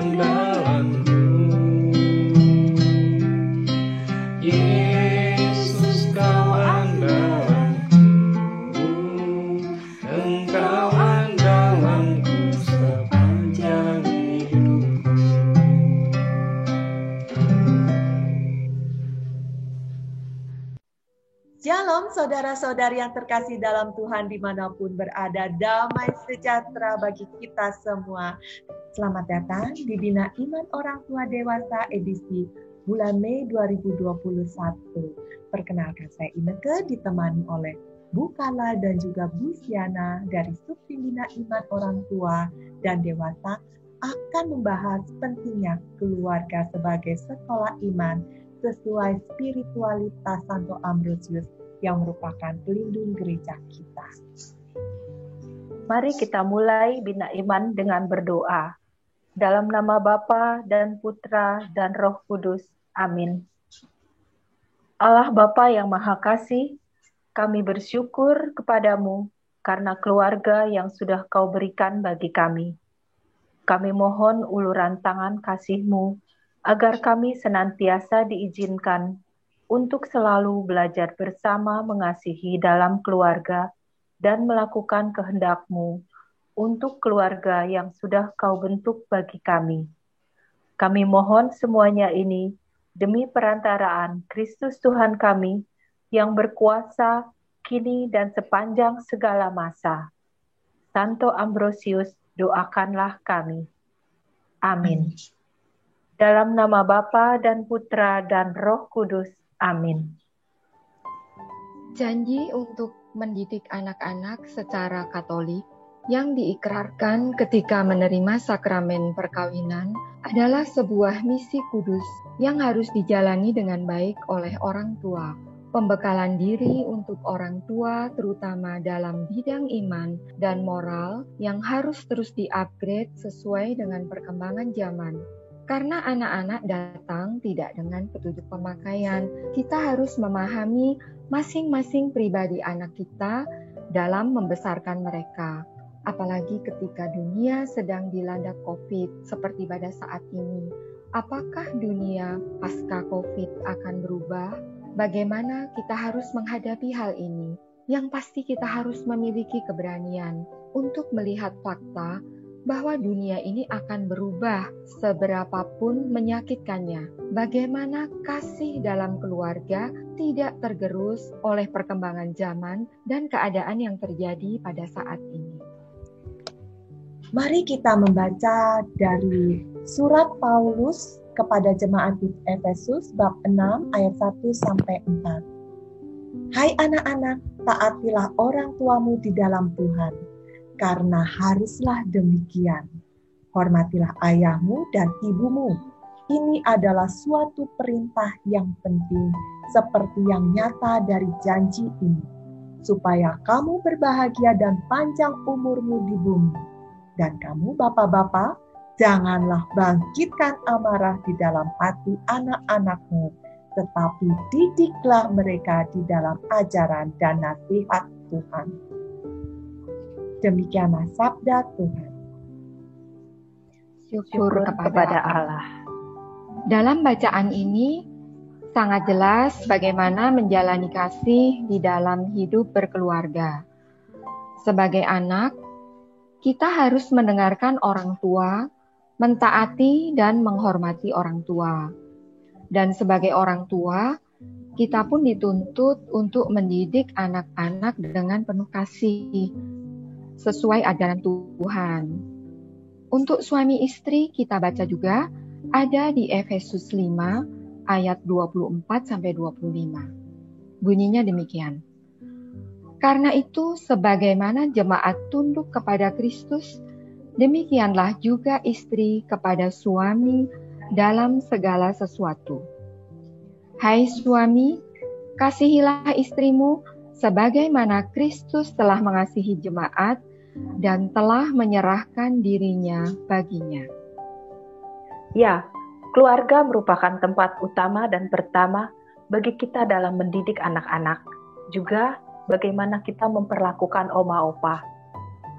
andalanku. Yesus kau andalanku, Engkau andalanku sepanjang hidupku. Shalom saudara-saudari yang terkasih dalam Tuhan dimanapun berada, damai sejahtera bagi kita semua. Selamat datang di Bina Iman Orang Tua Dewasa edisi bulan Mei 2021. Perkenalkan, saya Ineke, ditemani oleh Bu Kala dan juga Bu Siana dari Subtim Bina Iman Orang Tua dan Dewasa akan membahas pentingnya keluarga sebagai sekolah iman sesuai spiritualitas Santo Ambrosius yang merupakan pelindung gereja kita. Mari kita mulai Bina Iman dengan berdoa. Dalam nama Bapa dan Putra dan Roh Kudus. Amin. Allah Bapa yang Maha Kasih, kami bersyukur kepadamu karena keluarga yang sudah Kau berikan bagi kami. Kami mohon uluran tangan kasih-Mu agar kami senantiasa diizinkan untuk selalu belajar bersama mengasihi dalam keluarga dan melakukan kehendak-Mu untuk keluarga yang sudah Kau bentuk bagi kami. Kami mohon semuanya ini demi perantaraan Kristus Tuhan kami yang berkuasa kini dan sepanjang segala masa. Santo Ambrosius, doakanlah kami. Amin. Dalam nama Bapa dan Putra dan Roh Kudus. Amin. Janji untuk mendidik anak-anak secara Katolik yang diikrarkan ketika menerima sakramen perkawinan adalah sebuah misi kudus yang harus dijalani dengan baik oleh orang tua. Pembekalan diri untuk orang tua terutama dalam bidang iman dan moral yang harus terus di-upgrade sesuai dengan perkembangan zaman. Karena anak-anak datang tidak dengan petunjuk pemakaian, kita harus memahami masing-masing pribadi anak kita dalam membesarkan mereka. Apalagi ketika dunia sedang dilanda COVID seperti pada saat ini. Apakah dunia pasca COVID akan berubah? Bagaimana kita harus menghadapi hal ini? Yang pasti kita harus memiliki keberanian untuk melihat fakta bahwa dunia ini akan berubah seberapapun menyakitkannya. Bagaimana kasih dalam keluarga tidak tergerus oleh perkembangan zaman dan keadaan yang terjadi pada saat ini. Mari kita membaca dari surat Paulus kepada jemaat di Efesus bab 6 ayat 1 sampai 4. Hai anak-anak, taatilah orang tuamu di dalam Tuhan, karena haruslah demikian. Hormatilah ayahmu dan ibumu. Ini adalah suatu perintah yang penting, seperti yang nyata dari janji ini, supaya kamu berbahagia dan panjang umurmu di bumi. Dan kamu bapak-bapak, janganlah bangkitkan amarah di dalam hati anak-anakmu, tetapi didiklah mereka di dalam ajaran dan nasihat Tuhan. Demikianlah sabda Tuhan. Syukur kepada Allah. Dalam bacaan ini sangat jelas bagaimana menjalani kasih di dalam hidup berkeluarga. Sebagai anak, kita harus mendengarkan orang tua, mentaati dan menghormati orang tua. Dan sebagai orang tua, kita pun dituntut untuk mendidik anak-anak dengan penuh kasih, sesuai ajaran Tuhan. Untuk suami istri kita baca juga ada di Efesus 5 ayat 24-25. Bunyinya demikian. Karena itu sebagaimana jemaat tunduk kepada Kristus, demikianlah juga istri kepada suami dalam segala sesuatu. Hai suami, kasihilah istrimu sebagaimana Kristus telah mengasihi jemaat dan telah menyerahkan dirinya baginya. Ya, keluarga merupakan tempat utama dan pertama bagi kita dalam mendidik anak-anak. Juga bagaimana kita memperlakukan oma opa.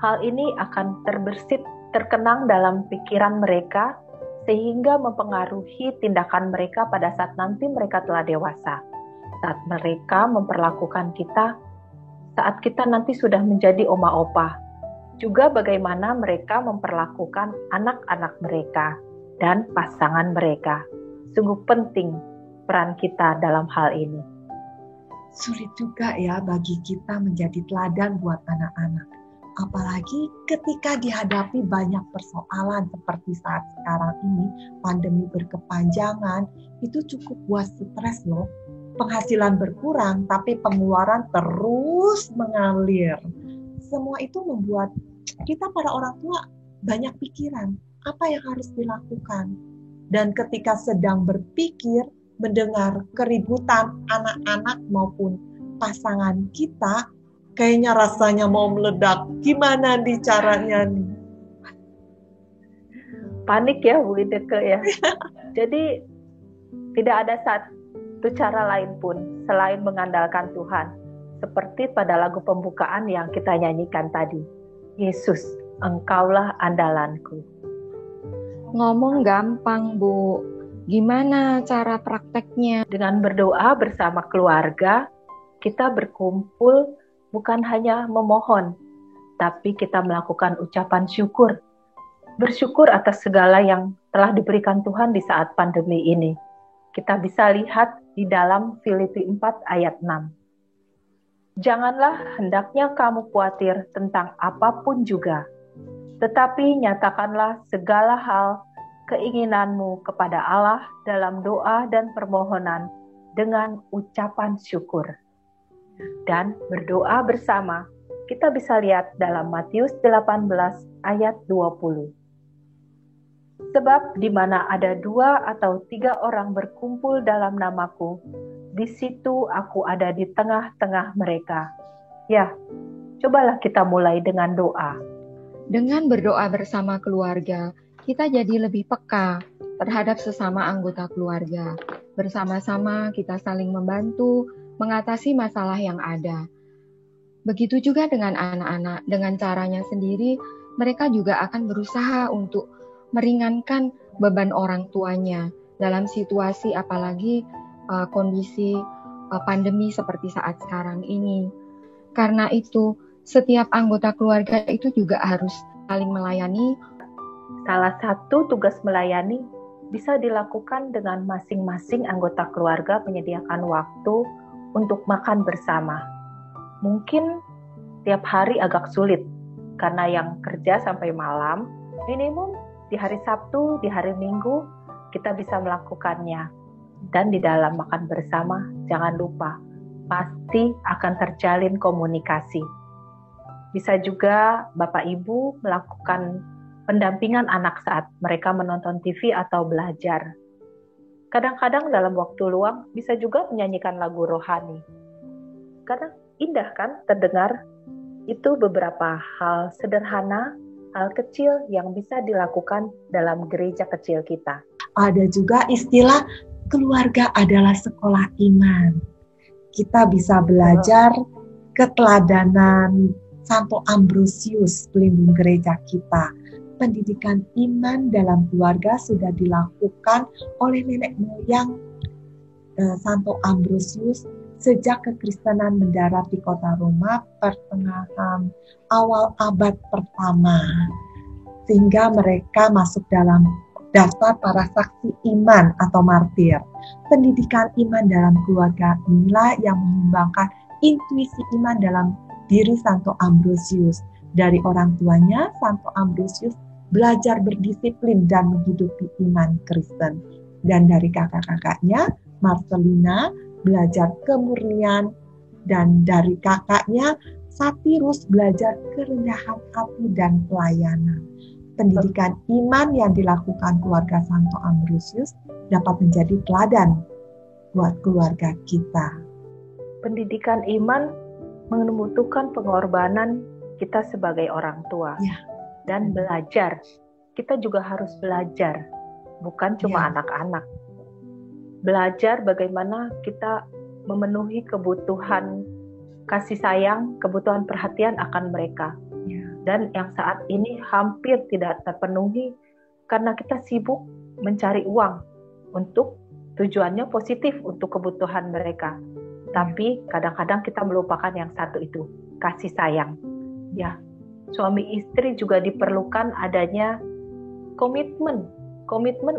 Hal ini akan terbersit terkenang dalam pikiran mereka sehingga mempengaruhi tindakan mereka pada saat nanti mereka telah dewasa. Saat mereka memperlakukan kita, saat kita nanti sudah menjadi oma opa. Juga bagaimana mereka memperlakukan anak-anak mereka dan pasangan mereka. Sungguh penting peran kita dalam hal ini. Sulit juga ya bagi kita menjadi teladan buat anak-anak. Apalagi ketika dihadapi banyak persoalan seperti saat sekarang ini, pandemi berkepanjangan, itu cukup buat stres loh. Penghasilan berkurang, tapi pengeluaran terus mengalir. Semua itu membuat kita para orang tua banyak pikiran, apa yang harus dilakukan. Dan ketika sedang berpikir, mendengar keributan anak-anak maupun pasangan kita, kayaknya rasanya mau meledak. Gimana nih caranya nih? Panik ya Bu Ideke ya. Jadi tidak ada satu cara lain pun selain mengandalkan Tuhan. Seperti pada lagu pembukaan yang kita nyanyikan tadi. Yesus, Engkaulah andalanku. Ngomong gampang, Bu. Gimana cara prakteknya? Dengan berdoa bersama keluarga, kita berkumpul bukan hanya memohon, tapi kita melakukan ucapan syukur. Bersyukur atas segala yang telah diberikan Tuhan di saat pandemi ini. Kita bisa lihat di dalam Filipi 4 ayat 6. Janganlah hendaknya kamu khawatir tentang apapun juga, tetapi nyatakanlah segala hal keinginanmu kepada Allah dalam doa dan permohonan dengan ucapan syukur. Dan berdoa bersama, kita bisa lihat dalam Matius 18 ayat 20. Sebab di mana ada 2 atau 3 orang berkumpul dalam namaku, di situ aku ada di tengah-tengah mereka. Ya, cobalah kita mulai dengan doa. Dengan berdoa bersama keluarga, kita jadi lebih peka terhadap sesama anggota keluarga. Bersama-sama kita saling membantu mengatasi masalah yang ada. Begitu juga dengan anak-anak, dengan caranya sendiri, mereka juga akan berusaha untuk meringankan beban orang tuanya dalam situasi apalagi kondisi pandemi seperti saat sekarang ini. Karena itu, setiap anggota keluarga itu juga harus saling melayani. Salah satu tugas melayani bisa dilakukan dengan masing-masing anggota keluarga menyediakan waktu untuk makan bersama. Mungkin tiap hari agak sulit, karena yang kerja sampai malam, minimum di hari Sabtu, di hari Minggu, kita bisa melakukannya. Dan di dalam makan bersama, jangan lupa, pasti akan terjalin komunikasi. Bisa juga Bapak Ibu melakukan pendampingan anak saat mereka menonton TV atau belajar. Kadang-kadang dalam waktu luang bisa juga menyanyikan lagu rohani. Kadang indah kan terdengar? Itu beberapa hal sederhana, hal kecil yang bisa dilakukan dalam gereja kecil kita. Ada juga istilah keluarga adalah sekolah iman. Kita bisa belajar keteladanan Santo Ambrosius, pelindung gereja kita. Pendidikan iman dalam keluarga sudah dilakukan oleh nenek moyang Santo Ambrosius sejak kekristenan mendarat di kota Roma pertengahan awal abad pertama, sehingga mereka masuk dalam daftar para saksi iman atau martir. Pendidikan iman dalam keluarga inilah yang menyumbangkan intuisi iman dalam diri Santo Ambrosius. Dari orang tuanya, Santo Ambrosius belajar berdisiplin dan menghidupi iman Kristen. Dan dari kakak-kakaknya, Marcelina belajar kemurnian, dan dari kakaknya Sapirus belajar kerendahan hati dan pelayanan. Pendidikan iman yang dilakukan keluarga Santo Ambrosius dapat menjadi teladan buat keluarga kita. Pendidikan iman membutuhkan pengorbanan kita sebagai orang tua. Ya. Dan belajar. Kita juga harus belajar, bukan cuma Ya. anak-anak. Belajar bagaimana kita memenuhi kebutuhan kasih sayang, kebutuhan perhatian akan mereka. Ya. Dan yang saat ini hampir tidak terpenuhi karena kita sibuk mencari uang untuk tujuannya positif untuk kebutuhan mereka. Tapi kadang-kadang kita melupakan yang satu itu, kasih sayang. Ya, suami istri juga diperlukan adanya komitmen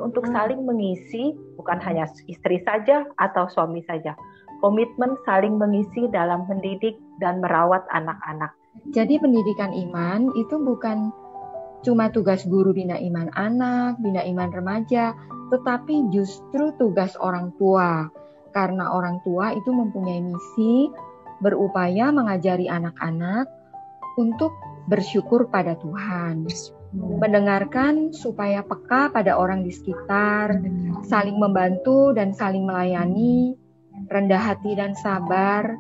untuk saling mengisi, bukan hanya istri saja atau suami saja. Komitmen saling mengisi dalam mendidik dan merawat anak-anak. Jadi pendidikan iman itu bukan cuma tugas guru bina iman anak, bina iman remaja, tetapi justru tugas orang tua. Karena orang tua itu mempunyai misi berupaya mengajari anak-anak untuk bersyukur pada Tuhan. Mendengarkan supaya peka pada orang di sekitar, saling membantu dan saling melayani, rendah hati dan sabar,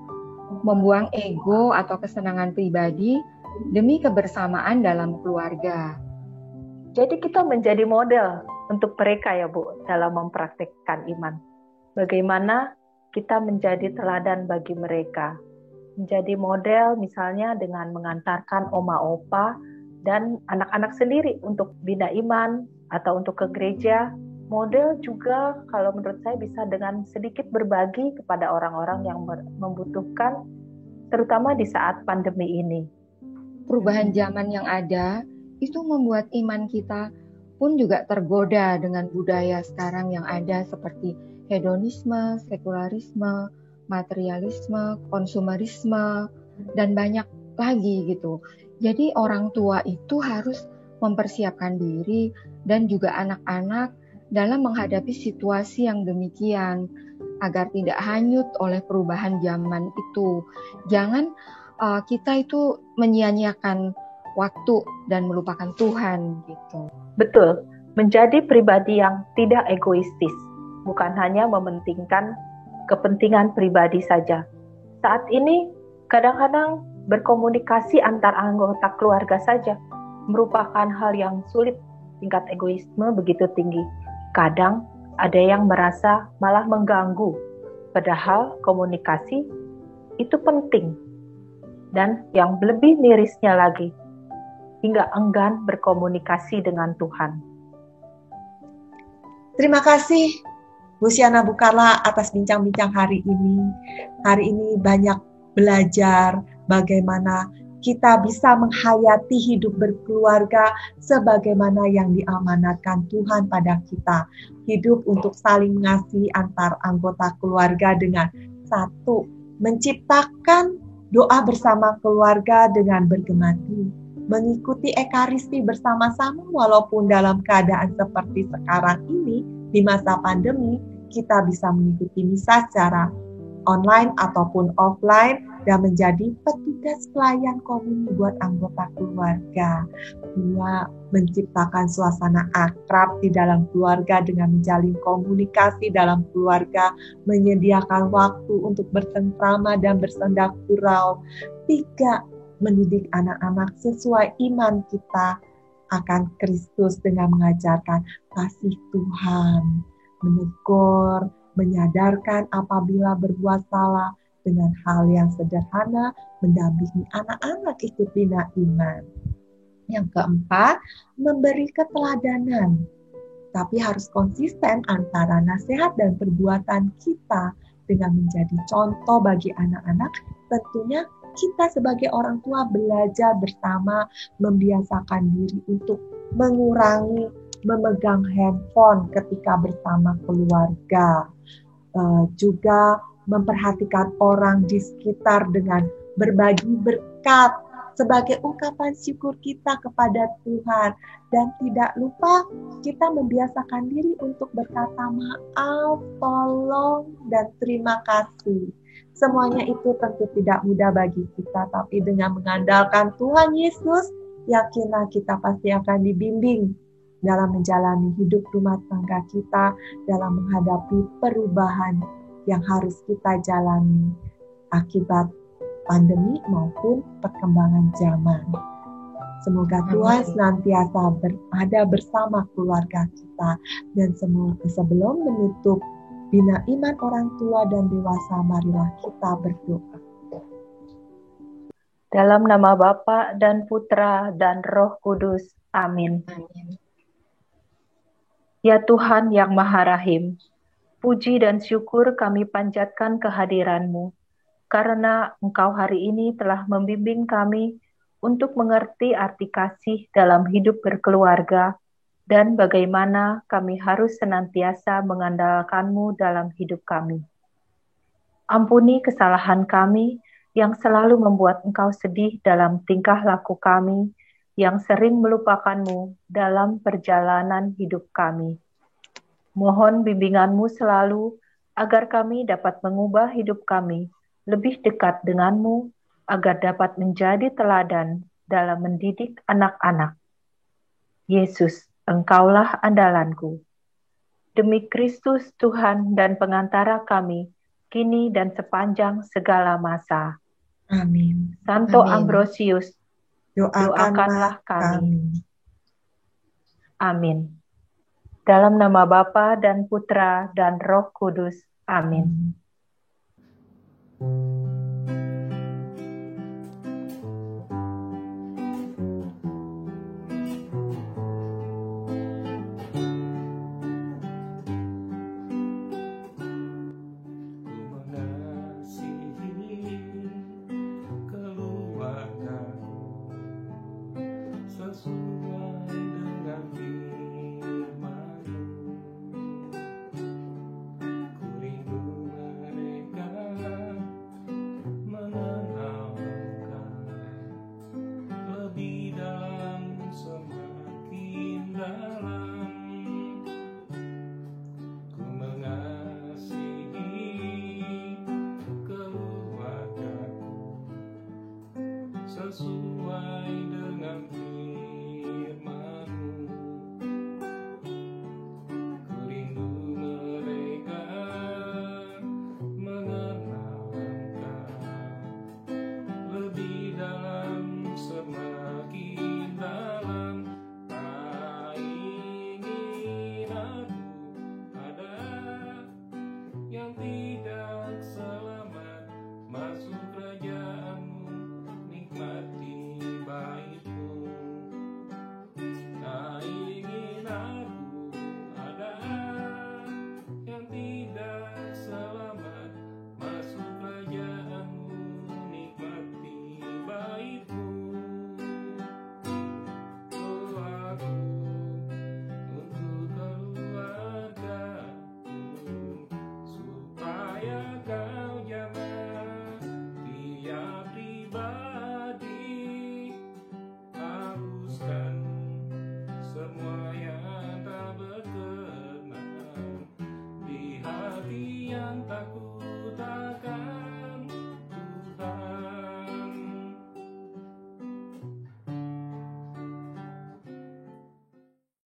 membuang ego atau kesenangan pribadi demi kebersamaan dalam keluarga. Jadi kita menjadi model untuk mereka ya Bu, dalam mempraktikkan iman. Bagaimana kita menjadi teladan bagi mereka. Menjadi model misalnya dengan mengantarkan oma opa dan anak-anak sendiri untuk bina iman atau untuk ke gereja. Model juga kalau menurut saya bisa dengan sedikit berbagi kepada orang-orang yang membutuhkan, terutama di saat pandemi ini. Perubahan zaman yang ada itu membuat iman kita pun juga tergoda dengan budaya sekarang yang ada seperti hedonisme, sekularisme, materialisme, konsumerisme, dan banyak lagi gitu. Jadi orang tua itu harus mempersiapkan diri dan juga anak-anak dalam menghadapi situasi yang demikian agar tidak hanyut oleh perubahan zaman itu. Jangan kita itu menyia-nyiakan waktu dan melupakan Tuhan gitu. Betul, menjadi pribadi yang tidak egoistis, bukan hanya mementingkan kepentingan pribadi saja. Saat ini kadang-kadang berkomunikasi antar anggota keluarga saja merupakan hal yang sulit, tingkat egoisme begitu tinggi. Kadang ada yang merasa malah mengganggu, padahal komunikasi itu penting. Dan yang lebih mirisnya lagi, hingga enggan berkomunikasi dengan Tuhan. Terima kasih Bu Siana Bukarla atas bincang-bincang hari ini. Hari ini banyak belajar bagaimana kita bisa menghayati hidup berkeluarga sebagaimana yang diamanatkan Tuhan pada kita. Hidup untuk saling mengasihi antar anggota keluarga dengan satu, menciptakan doa bersama keluarga dengan bergemati, mengikuti ekaristi bersama-sama walaupun dalam keadaan seperti sekarang ini di masa pandemi, kita bisa mengikuti misa secara online ataupun offline dan menjadi petugas pelayan komuni buat anggota keluarga. Dua, menciptakan suasana akrab di dalam keluarga dengan menjalin komunikasi dalam keluarga, menyediakan waktu untuk bercengkrama dan bersenda gurau. Tiga, mendidik anak-anak sesuai iman kita akan Kristus dengan mengajarkan kasih Tuhan, menegur, menyadarkan apabila berbuat salah dengan hal yang sederhana, mendampingi anak-anak ikut bina iman. Yang keempat, memberi keteladanan, tapi harus konsisten antara nasihat dan perbuatan kita dengan menjadi contoh bagi anak-anak. Tentunya kita sebagai orang tua belajar bersama, membiasakan diri untuk mengurangi memegang handphone ketika bersama keluarga. Juga memperhatikan orang di sekitar dengan berbagi berkat sebagai ungkapan syukur kita kepada Tuhan. Dan tidak lupa kita membiasakan diri untuk berkata maaf, tolong, dan terima kasih. Semuanya itu tentu tidak mudah bagi kita, tapi dengan mengandalkan Tuhan Yesus, yakinlah kita pasti akan dibimbing dalam menjalani hidup rumah tangga kita, dalam menghadapi perubahan yang harus kita jalani akibat pandemi maupun perkembangan zaman. Semoga Tuhan senantiasa berada bersama keluarga kita. Dan sebelum menutup bina iman orang tua dan dewasa, marilah kita berdoa. Dalam nama Bapa dan Putra dan Roh Kudus. Amin. Ya Tuhan yang Maha Rahim, puji dan syukur kami panjatkan kehadiran-Mu, karena Engkau hari ini telah membimbing kami untuk mengerti arti kasih dalam hidup berkeluarga dan bagaimana kami harus senantiasa mengandalkan-Mu dalam hidup kami. Ampuni kesalahan kami yang selalu membuat Engkau sedih dalam tingkah laku kami, yang sering melupakan-Mu dalam perjalanan hidup kami. Mohon bimbingan-Mu selalu agar kami dapat mengubah hidup kami lebih dekat dengan-Mu, agar dapat menjadi teladan dalam mendidik anak-anak. Yesus, Engkaulah andalanku. Demi Kristus Tuhan dan pengantara kami, kini dan sepanjang segala masa. Amin. Santo Amin. Ambrosius, Doakanlah kami. Amin. Dalam nama Bapa dan Putra dan Roh Kudus. Amin. Sesuai